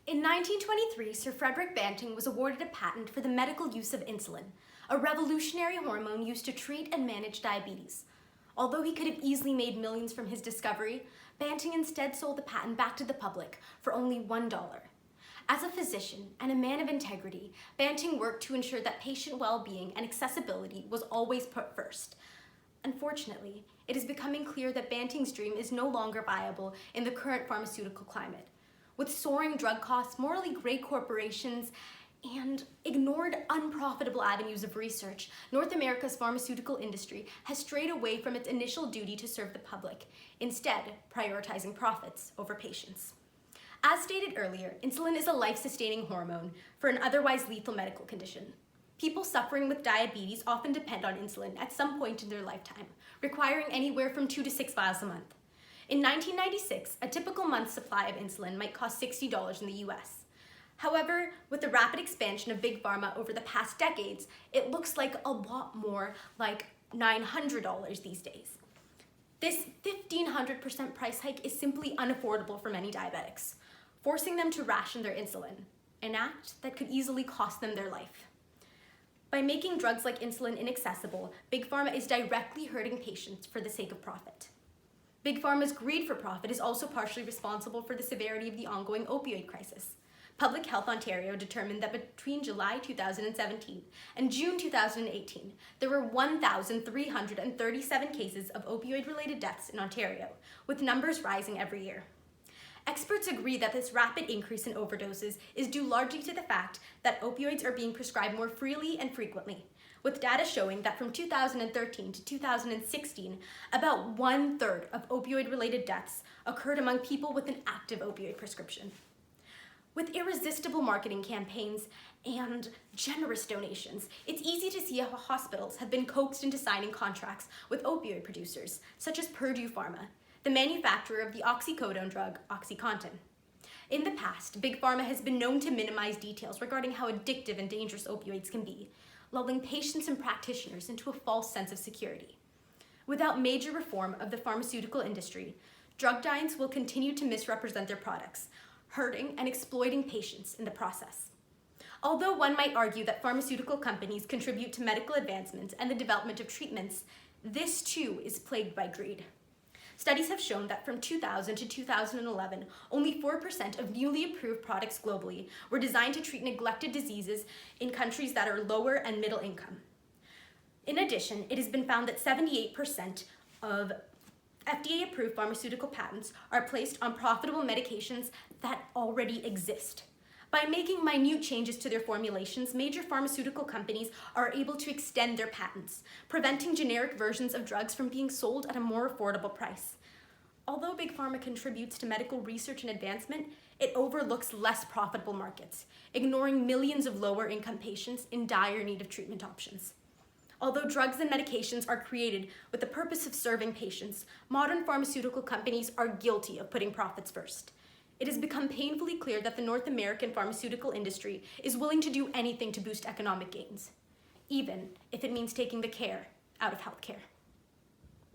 In 1923, Sir Frederick Banting was awarded a patent for the medical use of insulin, a revolutionary hormone used to treat and manage diabetes. Although he could have easily made millions from his discovery, Banting instead sold the patent back to the public for only $1. As a physician and a man of integrity, Banting worked to ensure that patient well-being and accessibility was always put first. Unfortunately, it is becoming clear that Banting's dream is no longer viable in the current pharmaceutical climate. With soaring drug costs, morally gray corporations, and ignored unprofitable avenues of research, North America's pharmaceutical industry has strayed away from its initial duty to serve the public, instead prioritizing profits over patients. As stated earlier, insulin is a life-sustaining hormone for an otherwise lethal medical condition. People suffering with diabetes often depend on insulin at some point in their lifetime, requiring anywhere from 2 to 6 vials a month. In 1996, a typical month's supply of insulin might cost $60 in the US. However, with the rapid expansion of Big Pharma over the past decades, it looks like a lot more like $900 these days. This 1,500% price hike is simply unaffordable for many diabetics, forcing them to ration their insulin, an act that could easily cost them their life. By making drugs like insulin inaccessible, Big Pharma is directly hurting patients for the sake of profit. Big Pharma's greed for profit is also partially responsible for the severity of the ongoing opioid crisis. Public Health Ontario determined that between July 2017 and June 2018, there were 1,337 cases of opioid-related deaths in Ontario, with numbers rising every year. Experts agree that this rapid increase in overdoses is due largely to the fact that opioids are being prescribed more freely and frequently, with data showing that from 2013 to 2016, about 1/3 of opioid-related deaths occurred among people with an active opioid prescription. With irresistible marketing campaigns and generous donations, it's easy to see how hospitals have been coaxed into signing contracts with opioid producers, such as Purdue Pharma, the manufacturer of the oxycodone drug OxyContin. In the past, Big Pharma has been known to minimize details regarding how addictive and dangerous opioids can be, lulling patients and practitioners into a false sense of security. Without major reform of the pharmaceutical industry, drug giants will continue to misrepresent their products, hurting and exploiting patients in the process. Although one might argue that pharmaceutical companies contribute to medical advancements and the development of treatments, this too is plagued by greed. Studies have shown that from 2000 to 2011, only 4% of newly approved products globally were designed to treat neglected diseases in countries that are lower and middle income. In addition, it has been found that 78% of FDA-approved pharmaceutical patents are placed on profitable medications that already exist. By making minute changes to their formulations, major pharmaceutical companies are able to extend their patents, preventing generic versions of drugs from being sold at a more affordable price. Although Big Pharma contributes to medical research and advancement, it overlooks less profitable markets, ignoring millions of lower-income patients in dire need of treatment options. Although drugs and medications are created with the purpose of serving patients, modern pharmaceutical companies are guilty of putting profits first. It has become painfully clear that the North American pharmaceutical industry is willing to do anything to boost economic gains, even if it means taking the care out of healthcare.